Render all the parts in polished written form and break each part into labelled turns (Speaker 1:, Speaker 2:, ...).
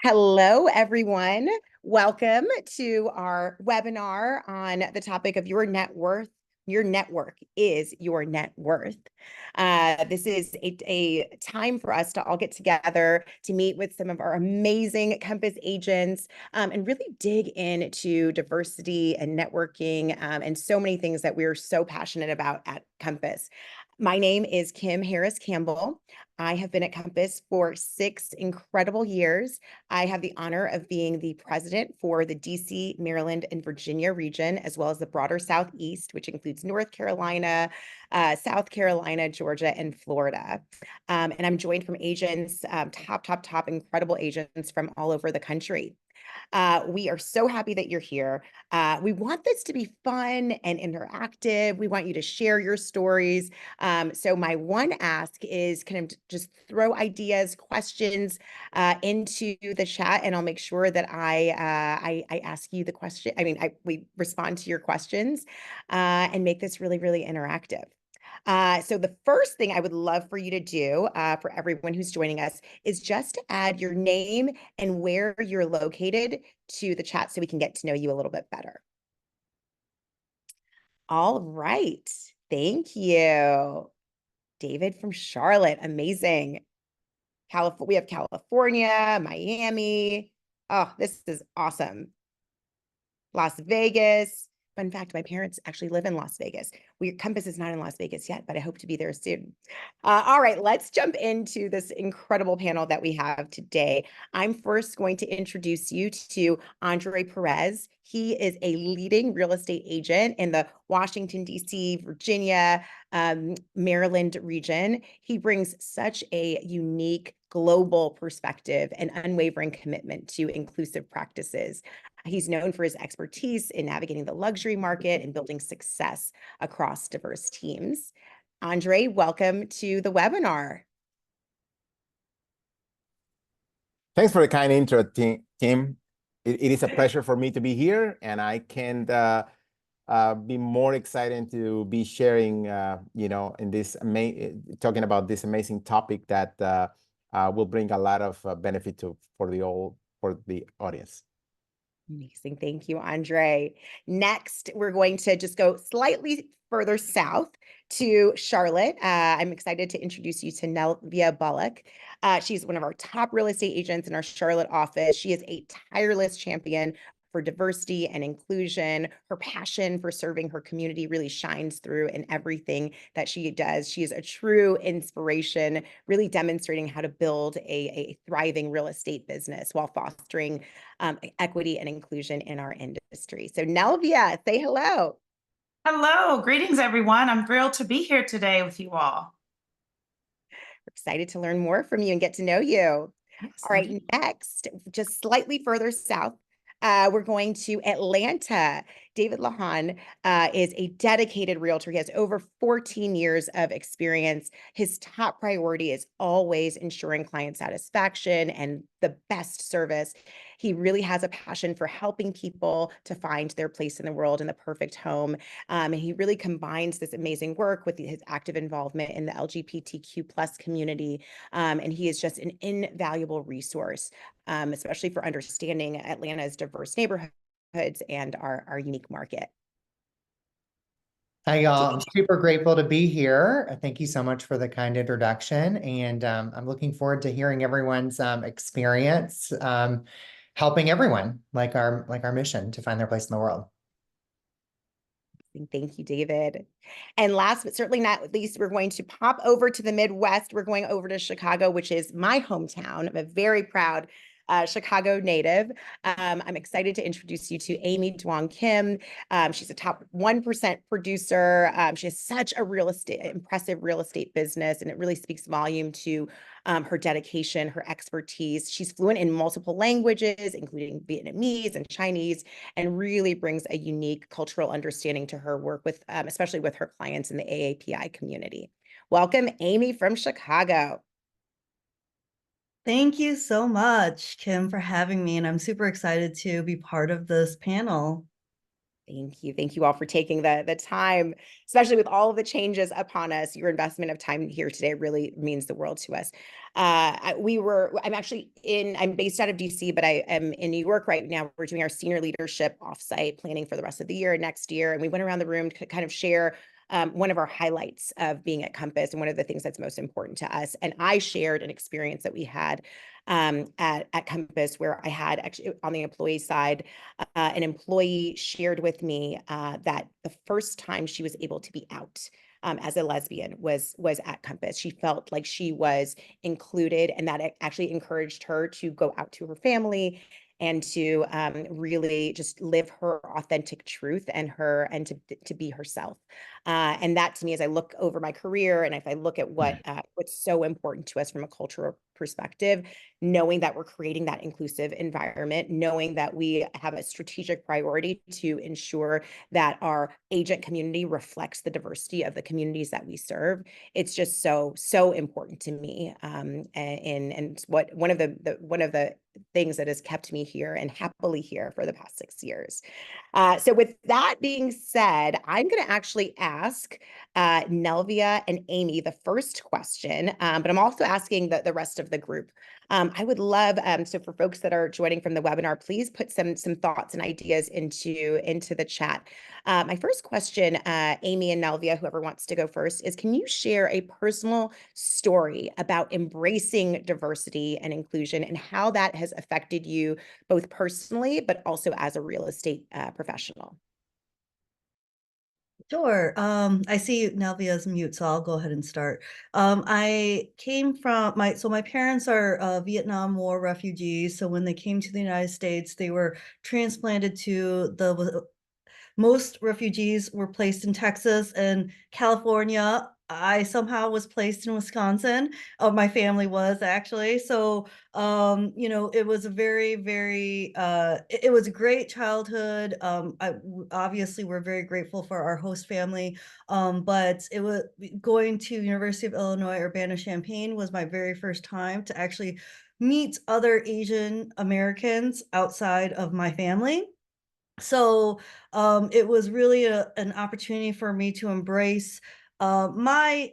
Speaker 1: Hello, everyone. Welcome to our webinar on the topic of your net worth. Your network is your net worth. This is a time for us to all get together to meet with some of our amazing Compass agents and really dig into diversity and networking and so many things that we're so passionate about at Compass. My name is Kim Harris Campbell. I have been at Compass for 6 incredible years. I have the honor of being the president for the DC, Maryland, and Virginia region, as well as the broader Southeast, which includes North Carolina, South Carolina, Georgia, and Florida. And I'm joined from agents, top incredible agents from all over the country. We are so happy that you're here. We want this to be fun and interactive. We want you to share your stories. So my one ask is kind of just throw ideas, questions into the chat, and I'll make sure that I ask you the question. We respond to your questions and make this really, really interactive. So the first thing I would love for you to do for everyone who's joining us is just to add your name and where you're located to the chat so we can get to know you a little bit better. All right. Thank you. David from Charlotte. Amazing. We have California, Miami. Oh, this is awesome. Las Vegas. Fun fact, my parents actually live in Las Vegas. Compass is not in Las Vegas yet, but I hope to be there soon. All right, let's jump into this incredible panel that we have today. I'm first going to introduce you to Andre Perez. He is a leading real estate agent in the Washington, D.C., Virginia, Maryland region. He brings such a unique global perspective and unwavering commitment to inclusive practices. He's known for his expertise in navigating the luxury market and building success across diverse teams. Andre, welcome to the webinar.
Speaker 2: Thanks for the kind intro, Kim. It is a pleasure for me to be here, and I can't be more excited to be sharing, in this talking about this amazing topic that will bring a lot of benefit for the audience.
Speaker 1: Amazing. Thank you, Andre. Next, we're going to just go slightly further south to Charlotte. I'm excited to introduce you to Nelvia Bullock. She's one of our top real estate agents in our Charlotte office. She is a tireless champion for diversity and inclusion. Her passion for serving her community really shines through in everything that she does. She is a true inspiration, really demonstrating how to build a thriving real estate business while fostering equity and inclusion in our industry. So Nelvia, say hello.
Speaker 3: Hello, greetings, everyone. I'm thrilled to be here today with you all.
Speaker 1: We're excited to learn more from you and get to know you.
Speaker 3: Yes,
Speaker 1: All right, next, just slightly further south, we're going to Atlanta. David Lahan is a dedicated realtor. He has over 14 years of experience. His top priority is always ensuring client satisfaction and the best service. He really has a passion for helping people to find their place in the world and the perfect home. And he really combines this amazing work with his active involvement in the LGBTQ plus community. And he is just an invaluable resource, especially for understanding Atlanta's diverse neighborhoods and our unique market.
Speaker 4: Hi, y'all. I'm super grateful to be here. Thank you so much for the kind introduction. And I'm looking forward to hearing everyone's experience helping everyone, like our mission to find their place in the world.
Speaker 1: Thank you, David. And last but certainly not least, we're going to pop over to the Midwest. We're going over to Chicago, which is my hometown. I'm a very proud Chicago native. I'm excited to introduce you to Amy Duong Kim. She's a top 1% producer. She has such a impressive real estate business, and it really speaks volume to her dedication, her expertise. She's fluent in multiple languages, including Vietnamese and Chinese, and really brings a unique cultural understanding to her work with, especially with her clients in the AAPI community. Welcome, Amy from Chicago.
Speaker 5: Thank you so much, Kim, for having me. And I'm super excited to be part of this panel.
Speaker 1: Thank you. Thank you all for taking the time, especially with all of the changes upon us. Your investment of time here today really means the world to us. I'm based out of DC, but I am in New York right now. We're doing our senior leadership offsite planning for the rest of the year and next year. And we went around the room to kind of share one of our highlights of being at Compass and one of the things that's most important to us. And I shared an experience that we had at Compass, where I had actually on the employee side, an employee shared with me that the first time she was able to be out as a lesbian was at Compass. She felt like she was included, and that it actually encouraged her to go out to her family and to really just live her authentic truth and to be herself. And that to me, as I look over my career and if I look at what's so important to us from a cultural perspective, knowing that we're creating that inclusive environment, knowing that we have a strategic priority to ensure that our agent community reflects the diversity of the communities that we serve. It's just so important to me. And what one of the things that has kept me here and happily here for the past 6 years. So with that being said, I'm going to actually ask Nelvia and Amy the first question, but I'm also asking the rest of the group. I would love, so for folks that are joining from the webinar, please put some thoughts and ideas into the chat. My first question, Amy and Nelvia, whoever wants to go first, is can you share a personal story about embracing diversity and inclusion and how that has affected you both personally, but also as a real estate professional?
Speaker 5: Sure. I see Nalvia's mute, so I'll go ahead and start. I came from my parents are Vietnam War refugees. So when they came to the United States, they were transplanted to most refugees were placed in Texas and California. I somehow was placed in Wisconsin. My family was actually. So, it was a very, very, it was a great childhood. Obviously we're very grateful for our host family. But it was going to University of Illinois, Urbana-Champaign was my very first time to actually meet other Asian Americans outside of my family. So it was really an opportunity for me to embrace my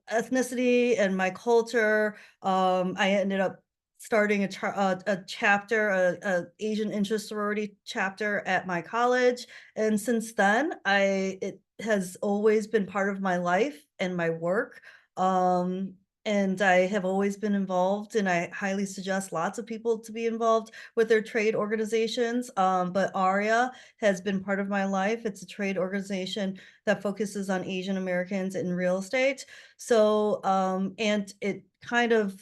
Speaker 5: ethnicity and my culture. I ended up starting a chapter, a Asian interest sorority chapter at my college, and since then, it has always been part of my life and my work. And I have always been involved, and I highly suggest lots of people to be involved with their trade organizations. But ARIA has been part of my life. It's a trade organization that focuses on Asian Americans in real estate. So, and it kind of,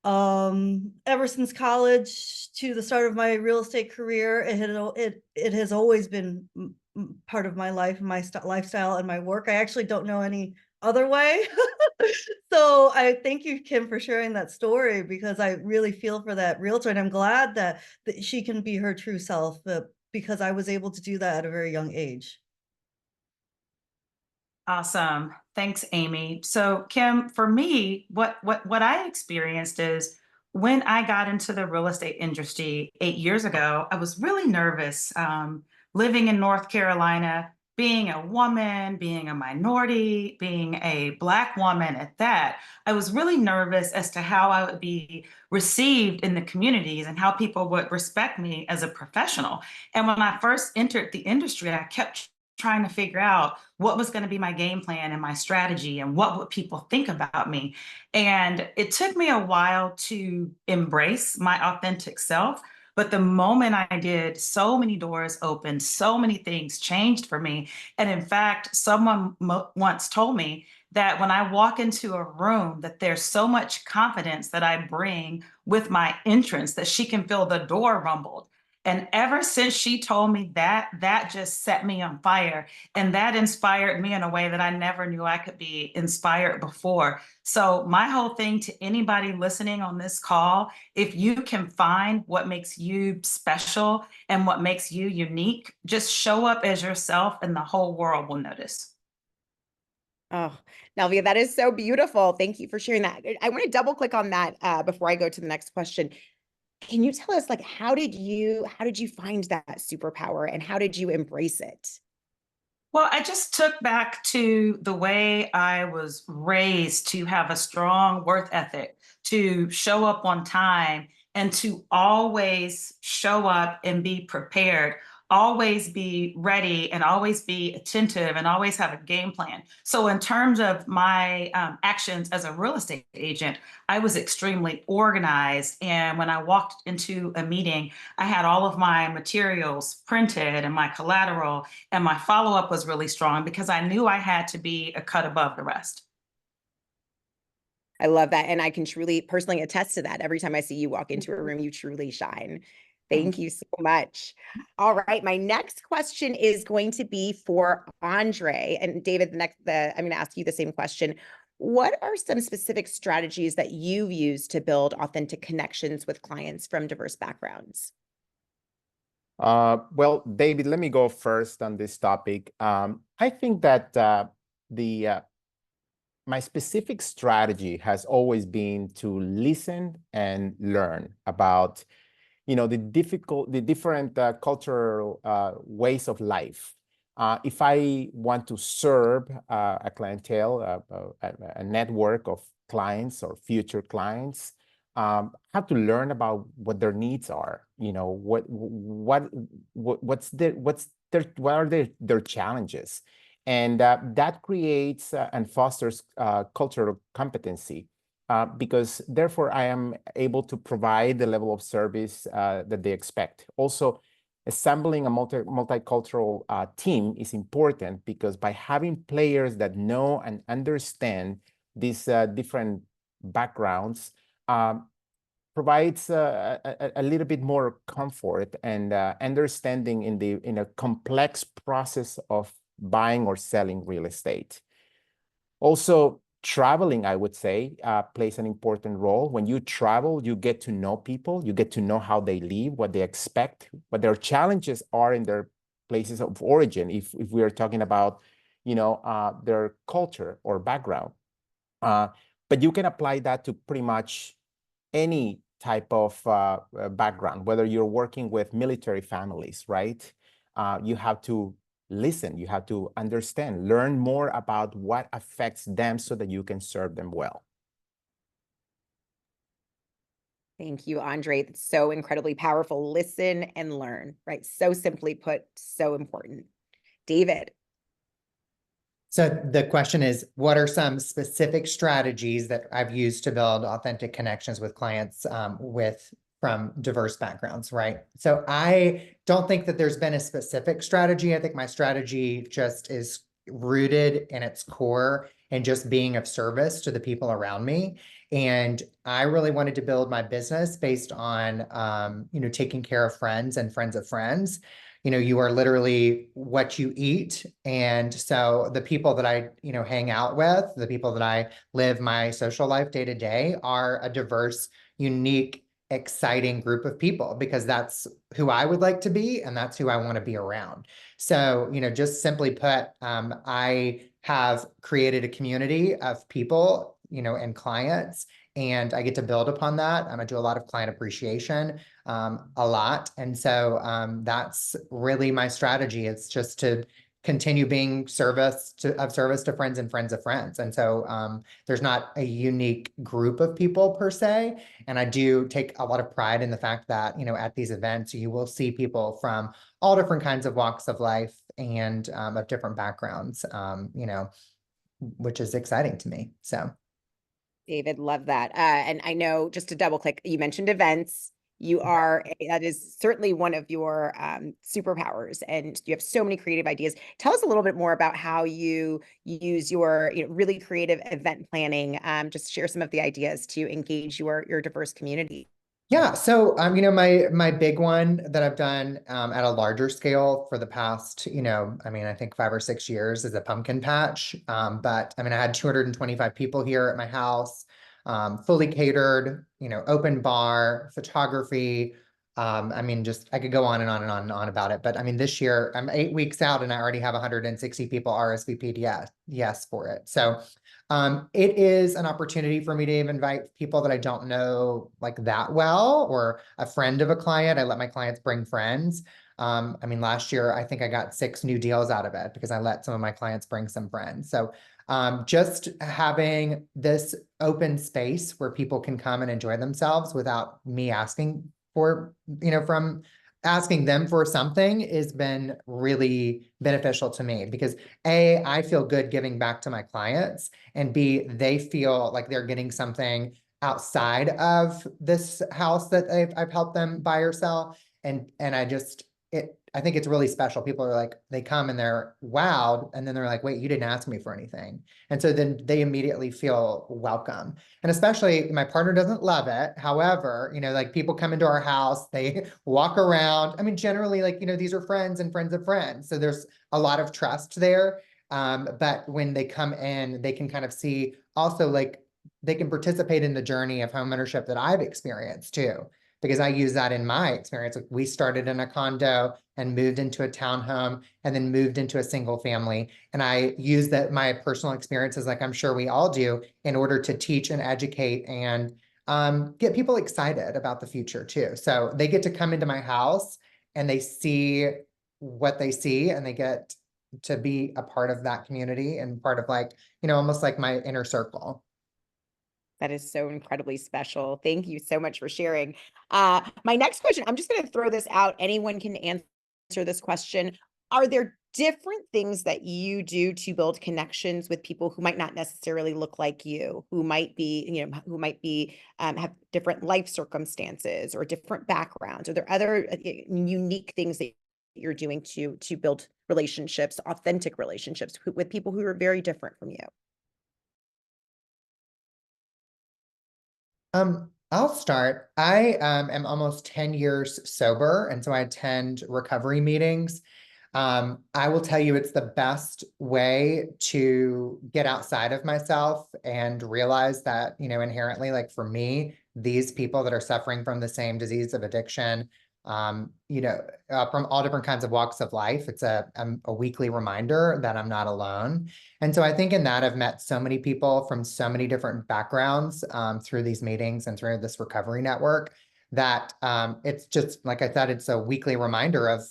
Speaker 5: ever since college to the start of my real estate career, it has always been part of my life, my lifestyle, and my work. I actually don't know any other way. So I thank you, Kim, for sharing that story, because I really feel for that realtor, and I'm glad that she can be her true self, because I was able to do that at a very young age.
Speaker 3: Awesome. Thanks, Amy. So Kim, for me, what I experienced is when I got into the real estate industry 8 years ago, I was really nervous, living in North Carolina, being a woman, being a minority, being a Black woman at that. I was really nervous as to how I would be received in the communities and how people would respect me as a professional. And when I first entered the industry, I kept trying to figure out what was going to be my game plan and my strategy and what would people think about me. And it took me a while to embrace my authentic self. But the moment I did, so many doors opened, so many things changed for me. And in fact, someone once told me that when I walk into a room, that there's so much confidence that I bring with my entrance that she can feel the door rumbled. And ever since she told me that, that just set me on fire. And that inspired me in a way that I never knew I could be inspired before. So my whole thing to anybody listening on this call, if you can find what makes you special and what makes you unique, just show up as yourself and the whole world will notice.
Speaker 1: Oh, Nelvia, that is so beautiful. Thank you for sharing that. I want to double click on that before I go to the next question. Can you tell us, like, how did you find that superpower and how did you embrace it?
Speaker 3: Well, I just took back to the way I was raised to have a strong work ethic, to show up on time, and to always show up and be prepared, always be ready, and always be attentive, and always have a game plan. So, in terms of my actions as a real estate agent, I was extremely organized. And when I walked into a meeting, I had all of my materials printed and my collateral, and my follow up was really strong because I knew I had to be a cut above the rest.
Speaker 1: I love that, and I can truly personally attest to that. Every time I see you walk into a
Speaker 3: Mhm.
Speaker 1: room, you truly shine.
Speaker 3: Thank
Speaker 1: Thank you so much. All right, my next question is going to be for Andre. And David, I'm going to ask you the same question. What are some specific strategies that you've used to build authentic connections with clients from diverse backgrounds?
Speaker 2: Well, David, let me go first on this topic. I think that the my specific strategy has always been to listen and learn about, the different cultural ways of life. If I want to serve a clientele, a network of clients or future clients, I have to learn about what their needs are. What are their challenges, and that creates and fosters cultural competency. Because therefore I am able to provide the level of service that they expect. Also, assembling a multicultural team is important because by having players that know and understand these different backgrounds, provides a little bit more comfort and understanding in a complex process of buying or selling real estate. Also, traveling, I would say, plays an important role. When you travel, you get to know people, you get to know how they live, what they expect, what their challenges are in their places of origin, if we are talking about, their culture or background. But you can apply that to pretty much any type of background, whether you're working with military families, right? You have to listen, you have to understand, learn more about what affects them so that you can serve them well.
Speaker 1: Thank you, Andre. That's so incredibly powerful. Listen and learn, right? So simply put, so important. David.
Speaker 4: So the question is, what are some specific strategies that I've used to build authentic connections with clients from diverse backgrounds, right? So I don't think that there's been a specific strategy. I think my strategy just is rooted in its core and just being of service to the people around me. And I really wanted to build my business based on, taking care of friends and friends of friends. You are literally what you eat. And so the people that I, hang out with, the people that I live my social life day to day are a diverse, unique, exciting group of people because that's who I would like to be and that's who I want to be around. So, just simply put, I have created a community of people, and clients, and I get to build upon that. I do a lot of client appreciation, a lot. And so that's really my strategy. It's just to continue being of service to friends and friends of friends. And so there's not a unique group of people per se. And I do take a lot of pride in the fact that, at these events, you will see people from all different kinds of walks of life and of different backgrounds, which is exciting to me. So.
Speaker 1: David, love that. And I know, just to double click, you mentioned events. That is certainly one of your superpowers, and you have so many creative ideas. Tell us a little bit more about how you use your really creative event planning. Just share some of the ideas to engage your diverse community.
Speaker 4: Yeah. So, my big one that I've done at a larger scale for the past, I think 5 or 6 years is a pumpkin patch. But I had 225 people here at my house, fully catered, open bar, photography, I mean, just I could go on and on and on and on about it. But I mean, this year I'm 8 weeks out and I already have 160 people RSVP'd yes for it. So it is an opportunity for me to even invite people that I don't know like that well, or a friend of a client. I let my clients bring friends. I mean, last year, I think I got 6 new deals out of it because I let some of my clients bring some friends. So just having this open space where people can come and enjoy themselves without me asking for, from asking them for something has been really beneficial to me because A, I feel good giving back to my clients, and B, they feel like they're getting something outside of this house that I've helped them buy or sell. And I think it's really special. People are like, they come and they're wowed, and then they're like, wait, you didn't ask me for anything. And so then they immediately feel welcome. And especially my partner doesn't love it. However, like people come into our house, they walk around. I mean, generally, like, these are friends and friends of friends. So there's a lot of trust there. But when they come in, they can kind of see also like they can participate in the journey of homeownership that I've experienced too, because I use that in my experience. Like, we started in a condo and moved into a townhome and then moved into a single family. And I use that my personal experiences, like I'm sure we all do, in order to teach and educate and get people excited about the future too. So they get to come into my house and they see what they see, and they get to be a part of that community and part of like, almost like my inner circle.
Speaker 1: That is so incredibly special. Thank you so much for sharing. My next question, I'm just going to throw this out. Anyone can answer this question. Are there different things that you do to build connections with people who might not necessarily look like you, who might be, have different life circumstances or different backgrounds? Are there other unique things that you're doing to build relationships, authentic relationships with people who are very different from you?
Speaker 4: I'll start. I am almost 10 years sober, and so I attend recovery meetings. I will tell you, it's the best way to get outside of myself and realize that, inherently, like for me, these people that are suffering from the same disease of addiction, from all different kinds of walks of life, it's a weekly reminder that I'm not alone. And so I think in that I've met so many people from so many different backgrounds through these meetings and through this recovery network that it's just, like I said, it's a weekly reminder of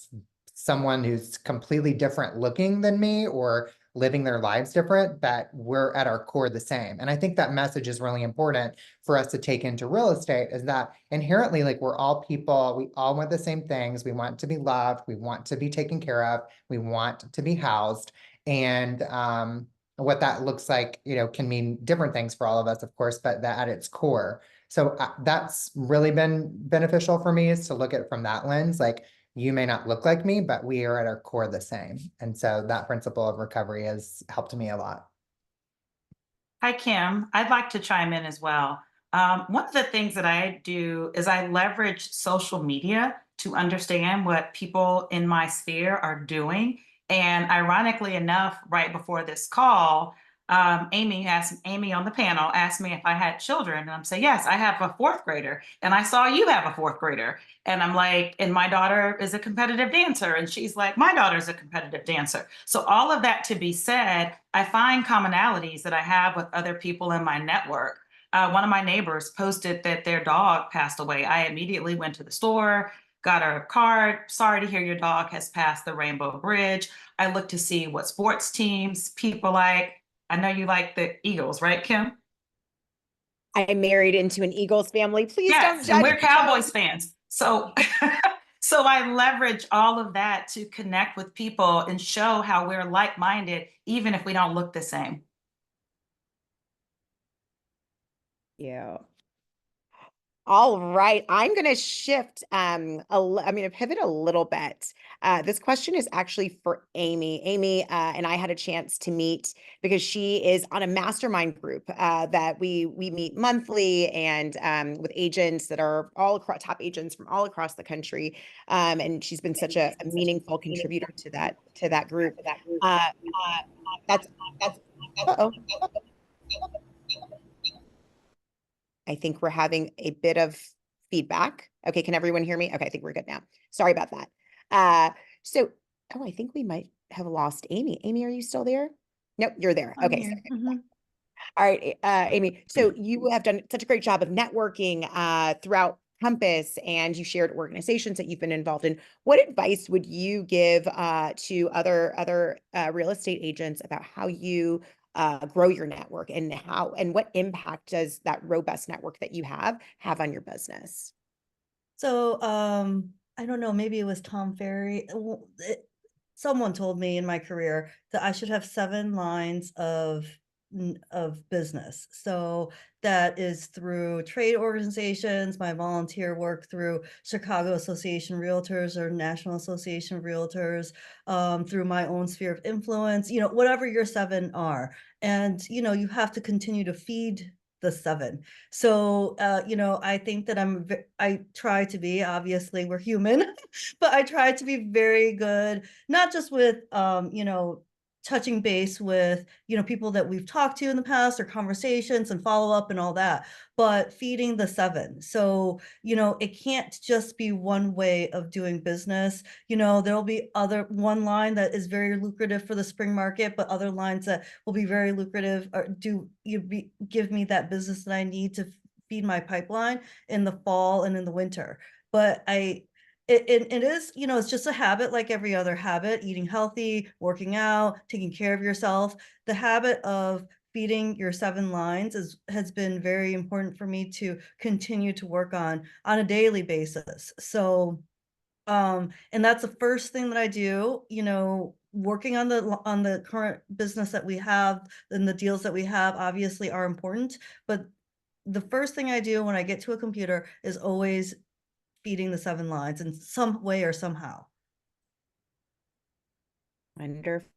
Speaker 4: someone who's completely different looking than me or living their lives different, but we're at our core the same. And I think that message is really important for us to take into real estate, is that inherently, like, we're all people, we all want the same things. We want to be loved, we want to be taken care of, we want to be housed. And what that looks like, can mean different things for all of us, of course, but that at its core. So that's really been beneficial for me, is to look at it from that lens. Like, you may not look like me, but we are at our core the same. And so that principle of recovery has helped me a lot.
Speaker 3: Hi, Kim. I'd like to chime in as well. One of the things that I do is I leverage social media to understand what people in my sphere are doing. And ironically enough, right before this call, Amy on the panel asked me if I had children, and I'm saying, yes, I have a 4th grader, and I saw you have a 4th grader. And I'm like, and my daughter is a competitive dancer. And she's like, my daughter's a competitive dancer. So all of that to be said, I find commonalities that I have with other people in my network. One of my neighbors posted that their dog passed away. I immediately went to the store, got her a card. Sorry to hear your dog has passed the Rainbow Bridge. I looked to see what sports teams people like. I know you like the Eagles, right, Kim?
Speaker 1: I married into an Eagles family. Please don't
Speaker 3: Yes,
Speaker 1: judge
Speaker 3: and we're
Speaker 1: me.
Speaker 3: Cowboys fans. So so I leverage all of that to connect with people and show how we're like-minded, even if we don't look the same.
Speaker 1: Yeah. All right, I'm going to shift. I'm going to pivot a little bit. This question is actually for Amy. Amy and I had a chance to meet because she is on a mastermind group that we meet monthly, and with agents that are all across, top agents from all across the country. And she's been such a meaningful contributor to that group. That's. Uh-oh. I think we're having a bit of feedback. Okay, can everyone hear me? Okay, I think we're good now. Sorry about that. I think we might have lost Amy. Amy, are you still there? Nope, you're there.
Speaker 5: I'm
Speaker 1: Okay.
Speaker 5: here.
Speaker 1: All right, Amy. So you have done such a great job of networking throughout Compass, and you shared organizations that you've been involved in. What advice would you give to other real estate agents about how you grow your network, and what impact does that robust network that you have on your business?
Speaker 5: So, I don't know, maybe it was Tom Ferry. Someone told me in my career that I should have 7 lines of business. So that is through trade organizations, my volunteer work through Chicago Association of Realtors or National Association of Realtors, through my own sphere of influence, whatever your 7 are. And, you have to continue to feed the 7. So, I think that I try to be, obviously we're human, but I try to be very good, not just with, touching base with, people that we've talked to in the past or conversations and follow up and all that, but feeding the 7. So, it can't just be one way of doing business. There'll be one line that is very lucrative for the spring market, but other lines that will be very lucrative or give me that business that I need to feed my pipeline in the fall and in the winter. But it is, it's just a habit like every other habit, eating healthy, working out, taking care of yourself. The habit of feeding your 7 lines has been very important for me to continue to work on a daily basis. So, and that's the first thing that I do, working on the current business that we have, and the deals that we have obviously are important, but the first thing I do when I get to a computer is always feeding the 7 lines in some way or somehow.
Speaker 1: Wonderful,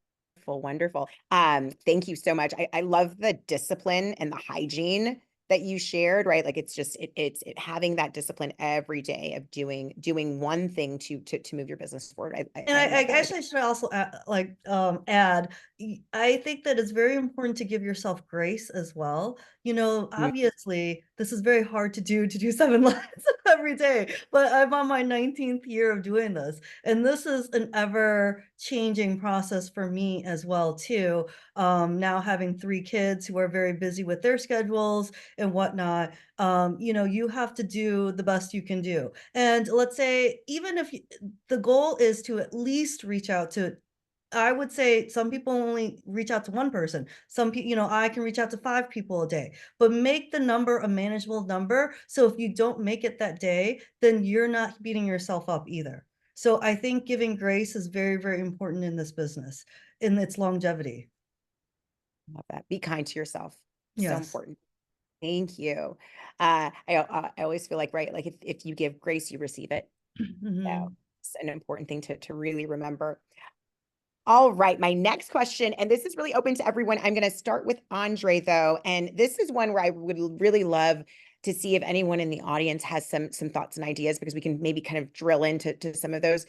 Speaker 1: wonderful. Thank you so much. I love the discipline and the hygiene that you shared, right? Like it's just it's having that discipline every day of doing one thing to move your business forward. I love that.
Speaker 5: Actually should also add, I think that it's very important to give yourself grace as well. Obviously this is very hard to do 7 lines every day, but I'm on my 19th year of doing this. And this is an ever changing process for me as well too. Now having 3 kids who are very busy with their schedules and whatnot, you have to do the best you can do. And let's say, even if the goal is to at least reach out to, I would say some people only reach out to 1 person. Some people, I can reach out to 5 people a day, but make the number a manageable number. So if you don't make it that day, then you're not beating yourself up either. So I think giving grace is very, very important in this business, in its longevity.
Speaker 1: Love that. Be kind to yourself. So
Speaker 5: Yes.
Speaker 1: important. Thank you. I always feel like, right, like if you give grace, you receive it. So it's an important thing to really remember. All right, my next question, and this is really open to everyone. I'm going to start with Andre though, and this is one where I would really love to see if anyone in the audience has some thoughts and ideas, because we can maybe kind of drill into some of those.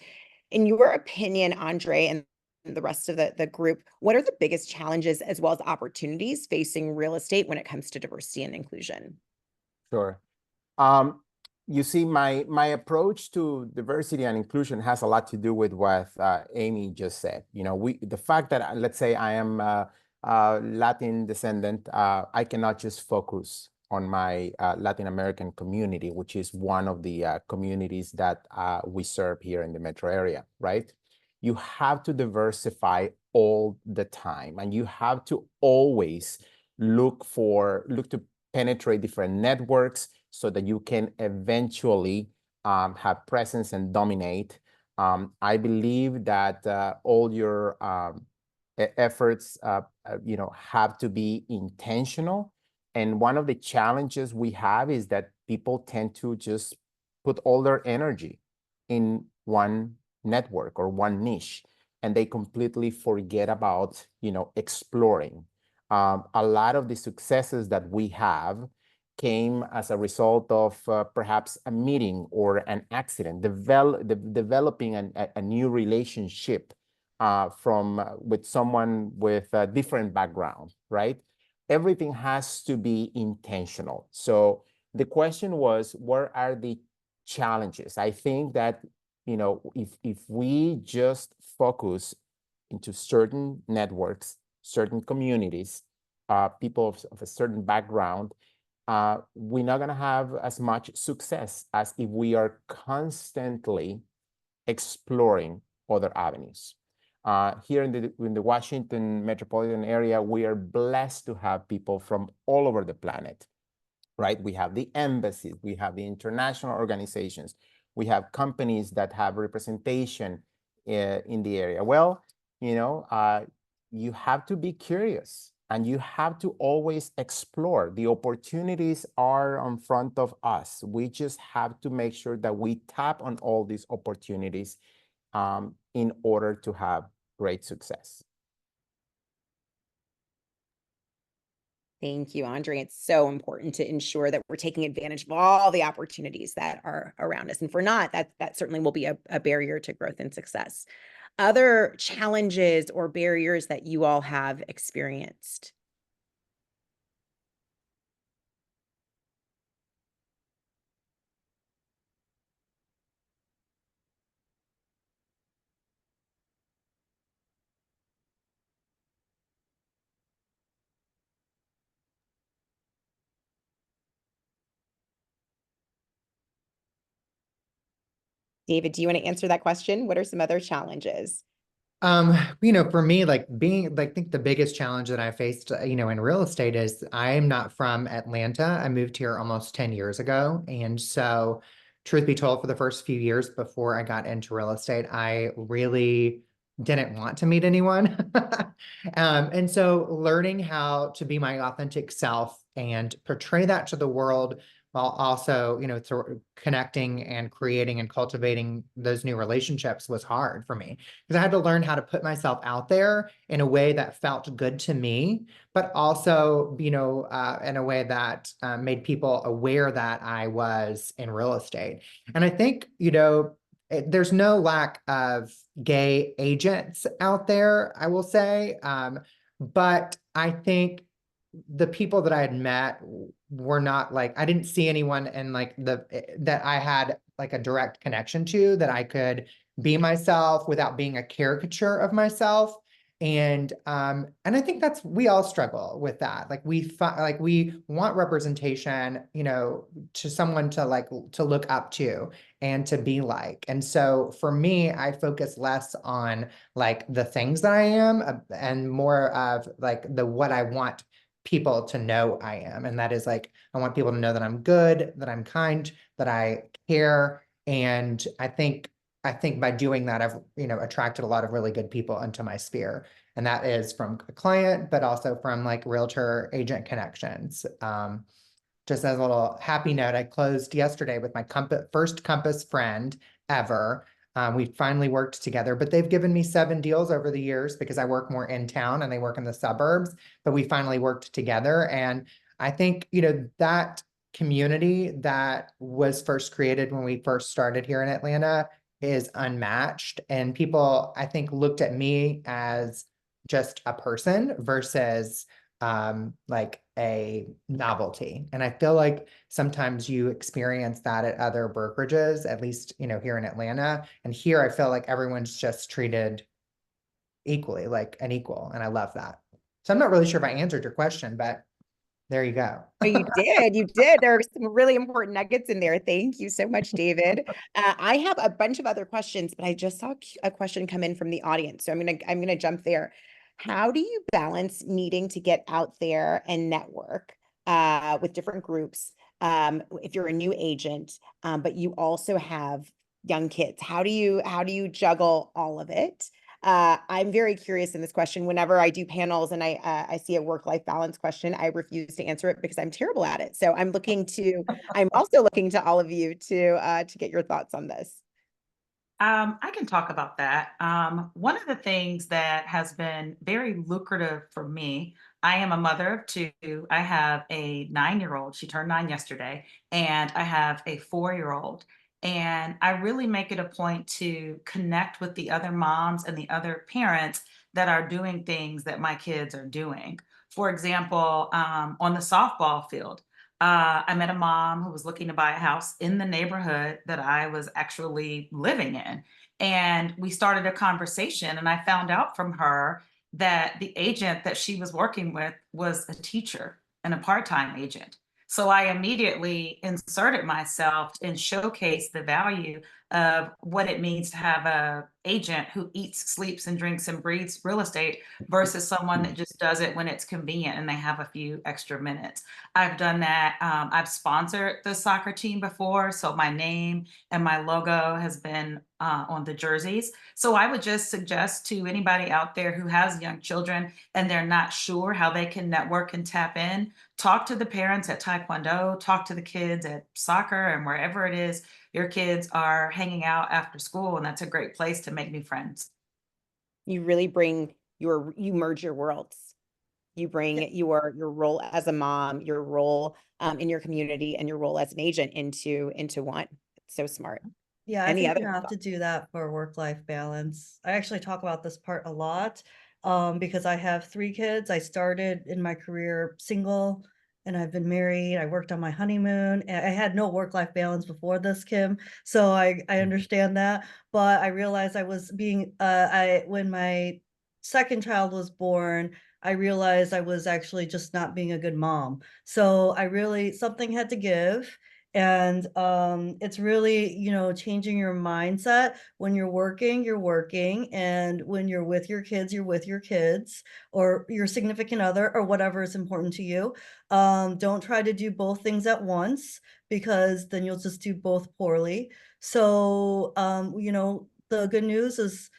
Speaker 1: In your opinion, Andre, and the rest of the group, what are the biggest challenges as well as opportunities facing real estate when it comes to diversity and inclusion?
Speaker 2: Sure. You see, my approach to diversity and inclusion has a lot to do with what Amy just said. The fact that, let's say I am Latin descendant, I cannot just focus on my Latin American community, which is one of the communities that we serve here in the metro area, right? You have to diversify all the time, and you have to always look to penetrate different networks so that you can eventually have presence and dominate. I believe that all your efforts, have to be intentional. And one of the challenges we have is that people tend to just put all their energy in one network or one niche, and they completely forget about, exploring. A lot of the successes that we have came as a result of perhaps a meeting or an accident, developing a new relationship with someone with a different background, right? Everything has to be intentional. So the question was, what are the challenges. I think that, you know, if we just focus into certain networks, certain communities, people of a certain background, we're not going to have as much success as if we are constantly exploring other avenues. Here in the Washington metropolitan area, we are blessed to have people from all over the planet, right? We have the embassies, we have the international organizations, we have companies that have representation in the area. Well, you know, you have to be curious and you have to always explore. The opportunities are in front of us. We just have to make sure that we tap on all these opportunities in order to have great success.
Speaker 1: Thank you, Andre. It's so important to ensure that we're taking advantage of all the opportunities that are around us. And for not, that certainly will be a barrier to growth and success. Other challenges or barriers that you all have experienced? David, do you want to answer that question? What are some other challenges?
Speaker 4: You know, for me, like being, like, I think the biggest challenge that I faced, you know, in real estate is I'm not from Atlanta. I moved here almost 10 years ago. And so, truth be told, for the first few years before I got into real estate, I really didn't want to meet anyone. And so learning how to be my authentic self and portray that to the world while also, you know, through connecting and creating and cultivating those new relationships was hard for me, because I had to learn how to put myself out there in a way that felt good to me, but also, you know, in a way that made people aware that I was in real estate. And I think, you know, there's no lack of gay agents out there, I will say. But I think the people that I had met were not like, I didn't see anyone in like that I had like a direct connection to, that I could be myself without being a caricature of myself. And I think we all struggle with that. Like we want representation, you know, to someone to look up to and to be like. And so for me, I focus less on like the things that I am and more of like what I want people to know I am. And that is like, I want people to know that I'm good, that I'm kind, that I care. And I think by doing that, I've, you know, attracted a lot of really good people into my sphere. And that is from a client, but also from like realtor agent connections. Just as a little happy note, I closed yesterday with my first Compass friend ever. We finally worked together, but they've given me 7 deals over the years because I work more in town and they work in the suburbs, but we finally worked together. And I think, you know, that community that was first created when we first started here in Atlanta is unmatched. And people, I think, looked at me as just a person versus like a novelty. And I feel like sometimes you experience that at other brokerages, at least, you know, here in Atlanta. And here I feel like everyone's just treated equally, like an equal. And I love that. So I'm not really sure if I answered your question, but there you go.
Speaker 1: Oh, you did. There are some really important nuggets in there. Thank you so much, David. I have a bunch of other questions, but I just saw a question come in from the audience. So I'm gonna jump there. How do you balance needing to get out there and network with different groups if you're a new agent, but you also have young kids? How do you juggle all of it? I'm very curious in this question. Whenever I do panels and I see a work-life balance question, I refuse to answer it because I'm terrible at it. So I'm also looking to all of you to get your thoughts on this.
Speaker 3: I can talk about that. One of the things that has been very lucrative for me, I am a mother of 2. I have a 9-year-old. She turned 9 yesterday, and I have a 4-year-old. And I really make it a point to connect with the other moms and the other parents that are doing things that my kids are doing. For example, on the softball field, I met a mom who was looking to buy a house in the neighborhood that I was actually living in. And we started a conversation, and I found out from her that the agent that she was working with was a teacher and a part-time agent. So I immediately inserted myself and showcased the value of what it means to have a agent who eats, sleeps, and drinks and breathes real estate versus someone that just does it when it's convenient and they have a few extra minutes. I've done that. I've sponsored the soccer team before, so my name and my logo has been on the jerseys. So I would just suggest to anybody out there who has young children and they're not sure how they can network and tap in, talk to the parents at Taekwondo, talk to the kids at soccer, and wherever it is your kids are hanging out after school. And that's a great place to make new friends.
Speaker 1: You really bring you merge your worlds. You bring your role as a mom, your role in your community, and your role as an agent into one. It's so smart.
Speaker 5: Yeah, I
Speaker 1: Any
Speaker 5: think
Speaker 1: other
Speaker 5: you have to
Speaker 1: thoughts?
Speaker 5: do that for work-life balance. I actually talk about this part a lot because I have 3 kids. I started in my career single and I've been married. I worked on my honeymoon. And I had no work-life balance before this, Kim. So I understand that. But I realized I was being when my second child was born, I realized I was actually just not being a good mom. So I really something had to give. And it's really, changing your mindset. When you're working, and when you're with your kids, you're with your kids or your significant other or whatever is important to you. Don't try to do both things at once because then you'll just do both poorly. So the good news is,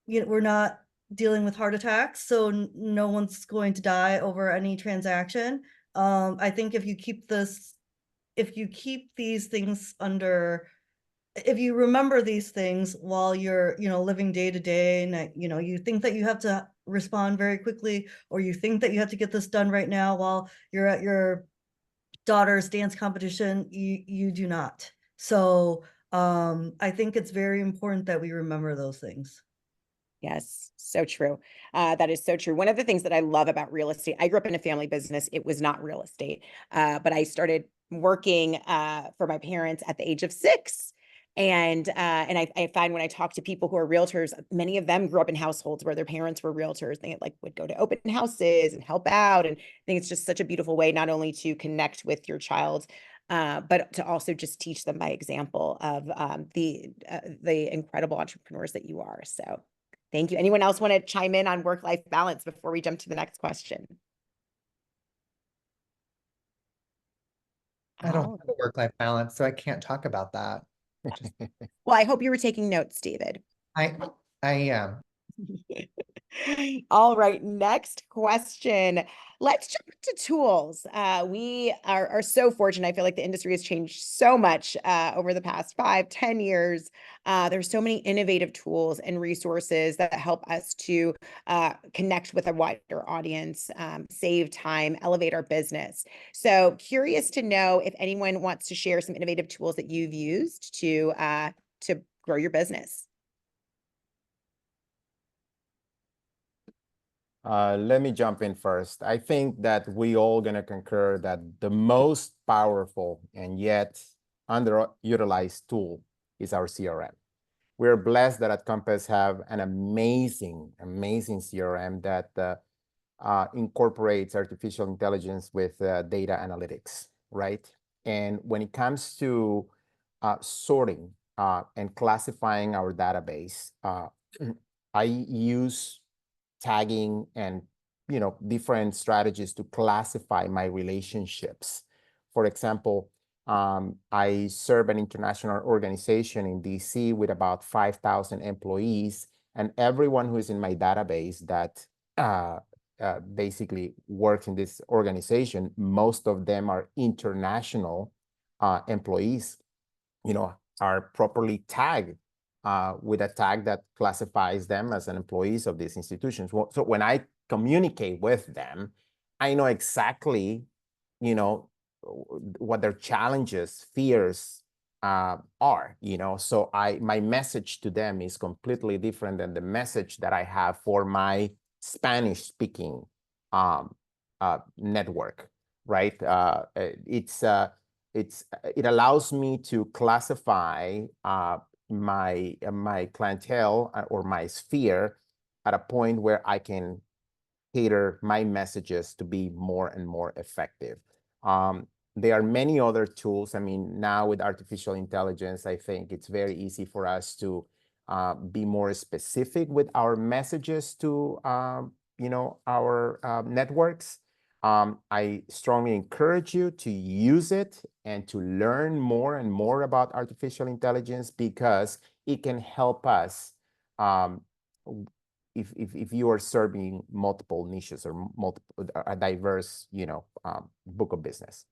Speaker 5: we're not dealing with heart attacks, so no one's going to die over any transaction. I think if you keep these things if you remember these things while you're, living day to day, and you think that you have to respond very quickly, or you think that you have to get this done right now while you're at your daughter's dance competition, you do not. So I think it's very important that we remember those things.
Speaker 1: Yes, so true. That is so true. One of the things that I love about real estate, I grew up in a family business. It was not real estate, but I started working for my parents at the age of 6. And I find when I talk to people who are realtors, many of them grew up in households where their parents were realtors. They would go to open houses and help out. And I think it's just such a beautiful way, not only to connect with your child, but to also just teach them by example of the incredible entrepreneurs that you are. So. Thank you. Anyone else want to chime in on work-life balance before we jump to the next question?
Speaker 4: I don't have a work-life balance, so I can't talk about that.
Speaker 1: Well, I hope you were taking notes, David.
Speaker 4: I am.
Speaker 1: All right, next question. Let's jump into tools. We are so fortunate. I feel like the industry has changed so much over the past 5-10 years. There's so many innovative tools and resources that help us to connect with a wider audience, save time, elevate our business. So curious to know if anyone wants to share some innovative tools that you've used to grow your business.
Speaker 2: Let me jump in first. I think that we all gonna concur that the most powerful and yet underutilized tool is our CRM. We're blessed that at Compass have an amazing CRM that incorporates artificial intelligence with data analytics, right? And when it comes to sorting and classifying our database, I use tagging and different strategies to classify my relationships. For example, I serve an international organization in DC with about 5,000 employees, and everyone who is in my database that basically works in this organization, most of them are international employees, are properly tagged with a tag that classifies them as an employees of these institutions. So when I communicate with them, I know exactly, what their challenges, fears are, So my message to them is completely different than the message that I have for my Spanish-speaking network. right? It allows me to classify my clientele or my sphere at a point where I can cater my messages to be more and more effective. There are many other tools. I mean, now with artificial intelligence, I think it's very easy for us to be more specific with our messages to our networks. I strongly encourage you to use it and to learn more and more about artificial intelligence, because it can help us if you are serving multiple niches or a diverse book of business.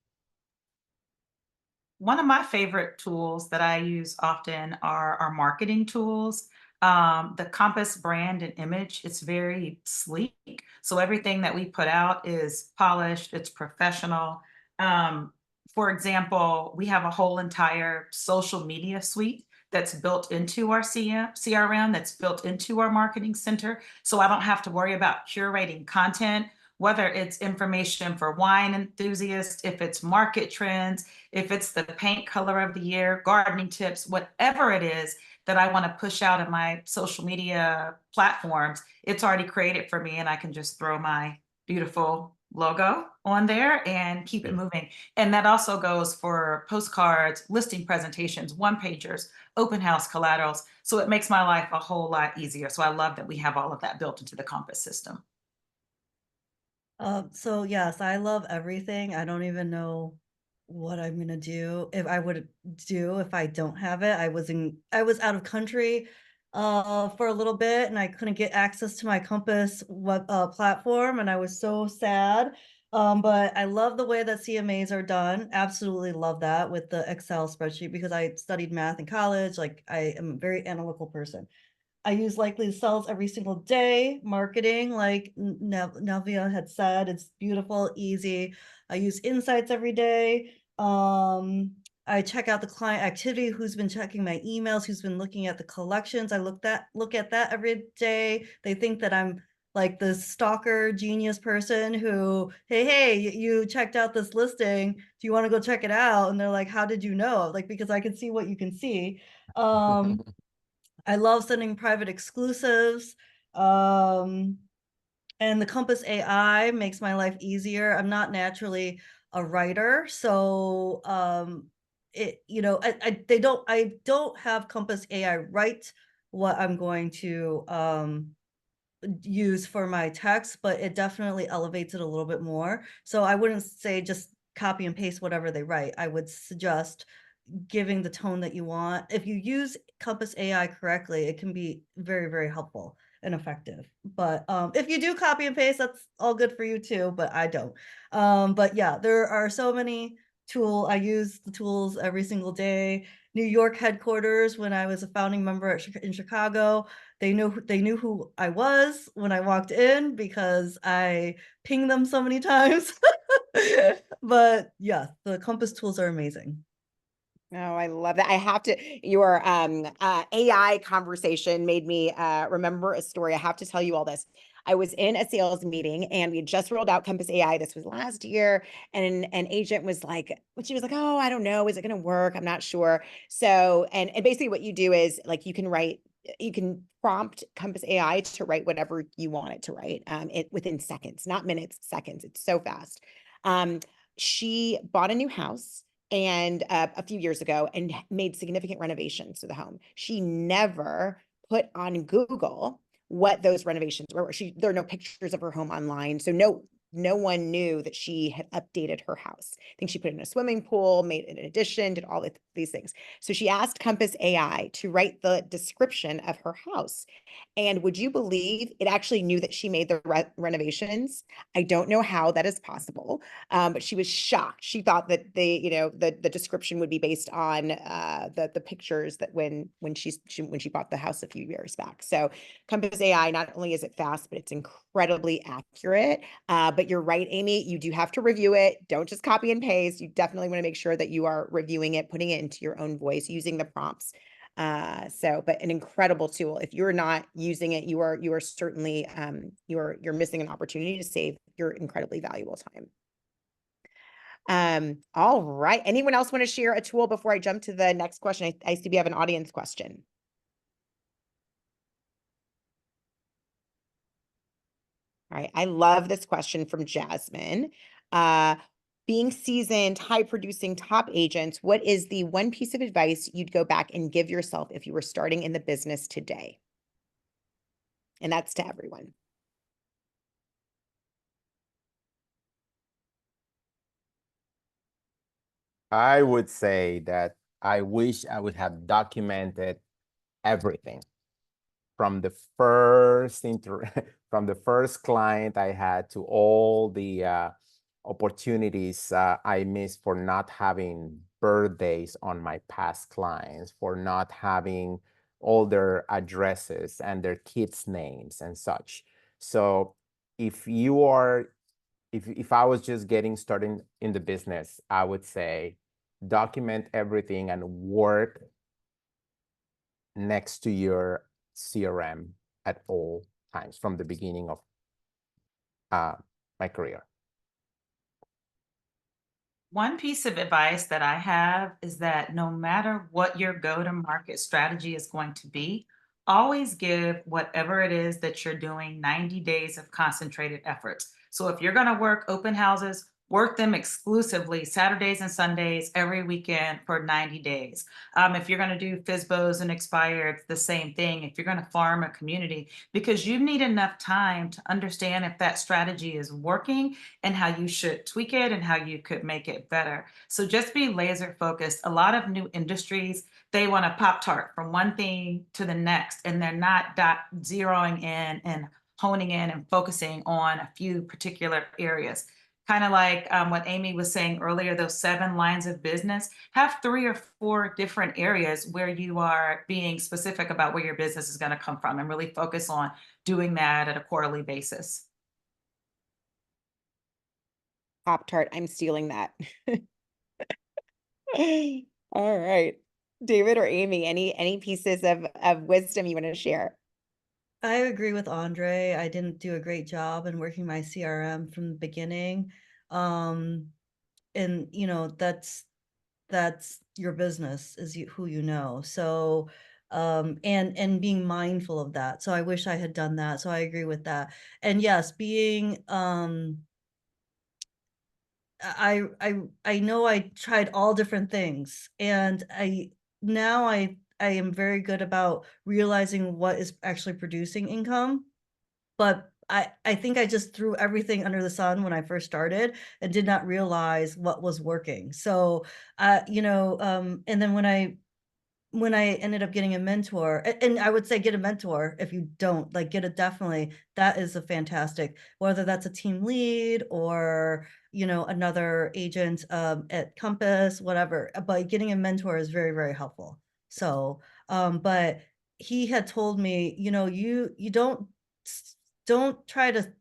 Speaker 3: One of my favorite tools that I use often are our marketing tools. The Compass brand and image, it's very sleek. So everything that we put out is polished, it's professional. For example, we have a whole entire social media suite that's built into our CRM, that's built into our marketing center. So I don't have to worry about curating content, whether it's information for wine enthusiasts, if it's market trends, if it's the paint color of the year, gardening tips, whatever it is that I want to push out in my social media platforms, it's already created for me, and I can just throw my beautiful logo on there and keep it moving. And that also goes for postcards, listing presentations, one-pagers, open house collaterals. So it makes my life a whole lot easier. So I love that we have all of that built into the Compass system.
Speaker 5: So yes, I love everything. I don't even know what I'm gonna do if I don't have it. I was out of country for a little bit, and I couldn't get access to my Compass web platform, and I was so sad. But I love the way that CMAs are done. Absolutely love that with the Excel spreadsheet, because I studied math in college. Like, I am a very analytical person. I use Likely Sells every single day. Marketing, like Nelvia had said, it's beautiful, easy. I use Insights every day. I check out the client activity, who's been checking my emails, who's been looking at the collections. I look at that every day. They think that I'm like the stalker genius person who, hey, you checked out this listing. Do you want to go check it out? And they're like, how did you know? Like, because I can see what you can see. I love sending private exclusives. And the Compass AI makes my life easier. I'm not naturally a writer, so I don't have Compass AI write what I'm going to use for my text, but it definitely elevates it a little bit more. So I wouldn't say just copy and paste whatever they write. I would suggest giving the tone that you want. If you use Compass AI correctly, it can be very, very helpful and effective. But if you do copy and paste, that's all good for you too, but I don't. But yeah, there are so many I use the tools every single day. New York headquarters, when I was a founding member in Chicago, they knew who I was when I walked in, because I pinged them so many times. But yeah, the Compass tools are amazing.
Speaker 1: Oh, I love that. I have to, your AI conversation made me remember a story. I have to tell you all this. I was in a sales meeting and we had just rolled out Compass AI. This was last year. And an agent was like, she was like, oh, I don't know. Is it going to work? I'm not sure. So, and basically what you do is like, you can prompt Compass AI to write whatever you want it to write within seconds, not minutes, seconds. It's so fast. She bought a new house and a few years ago, and made significant renovations to the home. She never put on Google what those renovations were. There are no pictures of her home online. So no one knew that she had updated her house. I think she put in a swimming pool, made an addition, did all these things. So she asked Compass AI to write the description of her house. And would you believe it actually knew that she made the renovations? I don't know how that is possible, but she was shocked. She thought that the description would be based on the pictures that when she bought the house a few years back. So Compass AI, not only is it fast, but it's incredibly accurate. But you're right, Amy, you do have to review it. Don't just copy and paste. You definitely want to make sure that you are reviewing it, putting it into your own voice, using the prompts. But an incredible tool. If you're not using it, you are certainly you're missing an opportunity to save your incredibly valuable time. All right. Anyone else want to share a tool before I jump to the next question? I see we have an audience question. All right. I love this question from Jasmine. Being seasoned, high producing top agents, what is the one piece of advice you'd go back and give yourself if you were starting in the business today? And that's to everyone.
Speaker 2: I would say that I wish I would have documented everything from the first from the first client I had to all the opportunities I missed for not having birthdays on my past clients, for not having all their addresses and their kids' names and such. So if you are, if I was just getting started in the business, I would say document everything and work next to your CRM at all times from the beginning of my career.
Speaker 3: One piece of advice that I have is that no matter what your go-to-market strategy is going to be, always give whatever it is that you're doing 90 days of concentrated efforts. So if you're going to work open houses, work them exclusively Saturdays and Sundays every weekend for 90 days. If you're going to do FSBOs and expired, the same thing. If you're going to farm a community, because you need enough time to understand if that strategy is working and how you should tweak it and how you could make it better. So just be laser focused. A lot of new industries, they want to Pop-Tart from one thing to the next, and they're not zeroing in and honing in and focusing on a few particular areas. Kind of like what Amy was saying earlier, those 7 lines of business, have 3 or 4 different areas where you are being specific about where your business is going to come from, and really focus on doing that at a quarterly basis.
Speaker 1: Pop-Tart, I'm stealing that. All right. David or Amy, any pieces of wisdom you want to share?
Speaker 5: I agree with Andre. I didn't do a great job in working my CRM from the beginning. And you know, that's your business, is who you know. So and being mindful of that. So I wish I had done that. So I agree with that. And yes, being I know I tried all different things, and now I am very good about realizing what is actually producing income. But I think I just threw everything under the sun when I first started and did not realize what was working. So you know, and then when I ended up getting a mentor, and I would say get a mentor if you don't, like, get a, definitely, that is a fantastic, whether that's a team lead or, you know, another agent at Compass, whatever, but getting a mentor is very, very helpful. So, but he had told me, you know, you don't try to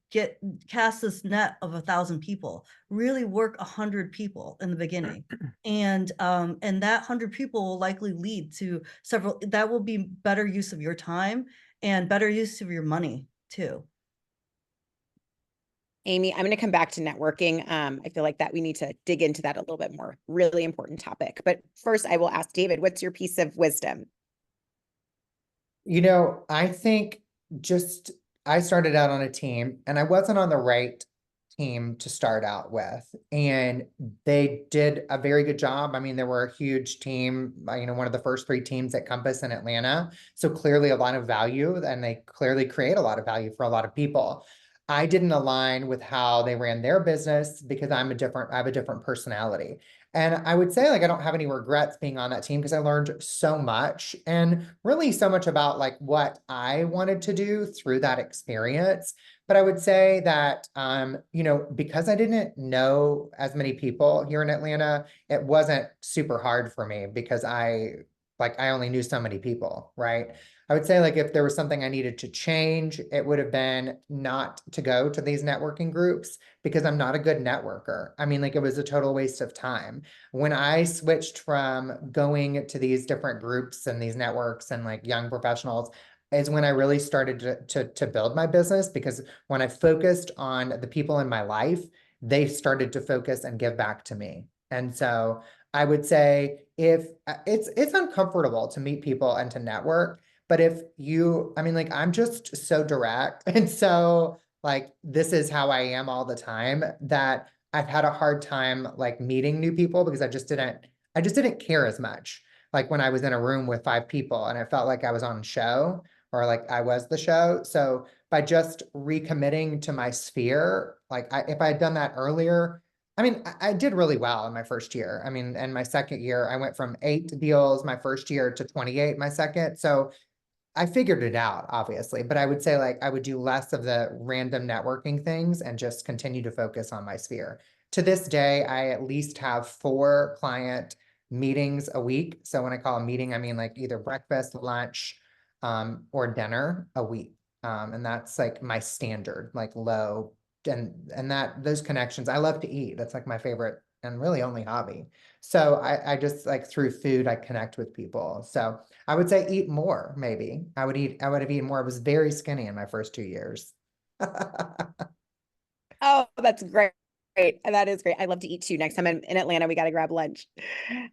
Speaker 5: cast this net of 1,000 people, really work 100 people in the beginning. And that 100 people will likely lead to several, that will be better use of your time and better use of your money too.
Speaker 1: Amy, I'm going to come back to networking. I feel like that we need to dig into that a little bit more. Really important topic. But first, I will ask David, what's your piece of wisdom?
Speaker 4: You know, I think I started out on a team and I wasn't on the right team to start out with, and they did a very good job. I mean, they were a huge team, you know, one of the first 3 teams at Compass in Atlanta. So clearly a lot of value, and they clearly create a lot of value for a lot of people. I didn't align with how they ran their business because I have a different personality. And I would say, like, I don't have any regrets being on that team because I learned so much, and really so much about like what I wanted to do through that experience. But I would say that, you know, because I didn't know as many people here in Atlanta, it wasn't super hard for me because I only knew so many people, right? I would say, like, if there was something I needed to change, it would have been not to go to these networking groups because I'm not a good networker. I mean, like, it was a total waste of time. When I switched from going to these different groups and these networks and like young professionals, is when I really started to build my business, because when I focused on the people in my life, they started to focus and give back to me. And so I would say if it's uncomfortable to meet people and to network, but if you, I mean, like, I'm just so direct. And so like, this is how I am all the time, that I've had a hard time like meeting new people because I just didn't care as much. Like when I was in a room with 5 people and I felt like I was on a show, or like I was the show. So by just recommitting to my sphere, like if I had done that earlier, I mean, I did really well in my first year. I mean, and my second year, I went from 8 deals my first year to 28 my second. So I figured it out, obviously, but I would say like I would do less of the random networking things and just continue to focus on my sphere. To this day, I at least have 4 client meetings a week. So when I call a meeting, I mean like either breakfast, lunch, or dinner a week. And that's like my standard, like low, and that those connections, I love to eat. That's like my favorite and really only hobby. So I just like through food, I connect with people. So I would say eat more, maybe. I would have eaten more. I was very skinny in my first 2 years.
Speaker 1: Oh, that's great. Great. That is great. I love to eat too. Next time I'm in Atlanta, we got to grab lunch.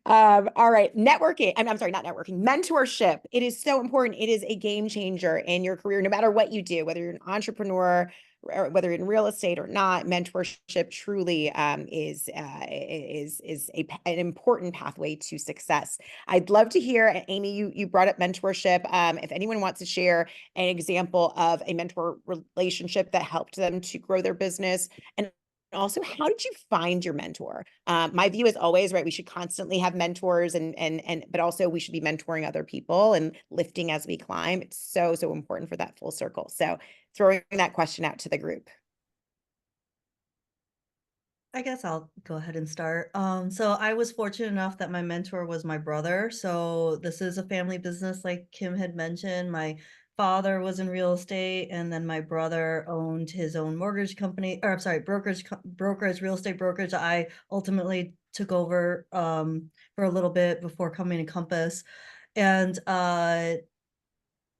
Speaker 1: All right. Networking. I'm sorry, not networking. Mentorship. It is so important. It is a game changer in your career, no matter what you do, whether you're an entrepreneur or whether you're in real estate or not. Mentorship truly is an important pathway to success. I'd love to hear, Amy, you brought up mentorship. If anyone wants to share an example of a mentor relationship that helped them to grow their business, and also, how did you find your mentor? My view is always, right, we should constantly have mentors, but also we should be mentoring other people and lifting as we climb. It's so important for that full circle. So throwing that question out to the group.
Speaker 5: I guess I'll go ahead and start. So I was fortunate enough that my mentor was my brother. So this is a family business, like Kim had mentioned. My father was in real estate, and then my brother owned his own mortgage company, or I'm sorry, brokerage, real estate brokerage. I ultimately took over for a little bit before coming to Compass. And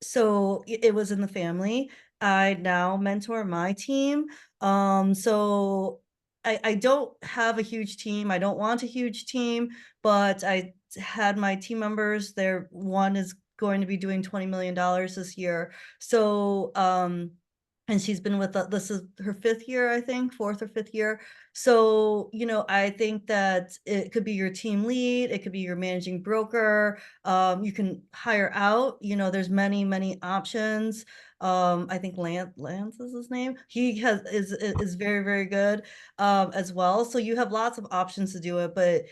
Speaker 5: so it was in the family. I now mentor my team. So I don't have a huge team. I don't want a huge team, but I had my team members there. One is going to be doing $20 million this year. So, and she's been with us, this is her 5th year, I think, 4th or 5th year. So, I think that it could be your team lead, it could be your managing broker. You can hire out, there's many options. I think Lance is his name. He is very, very good as well. So you have lots of options to do it, but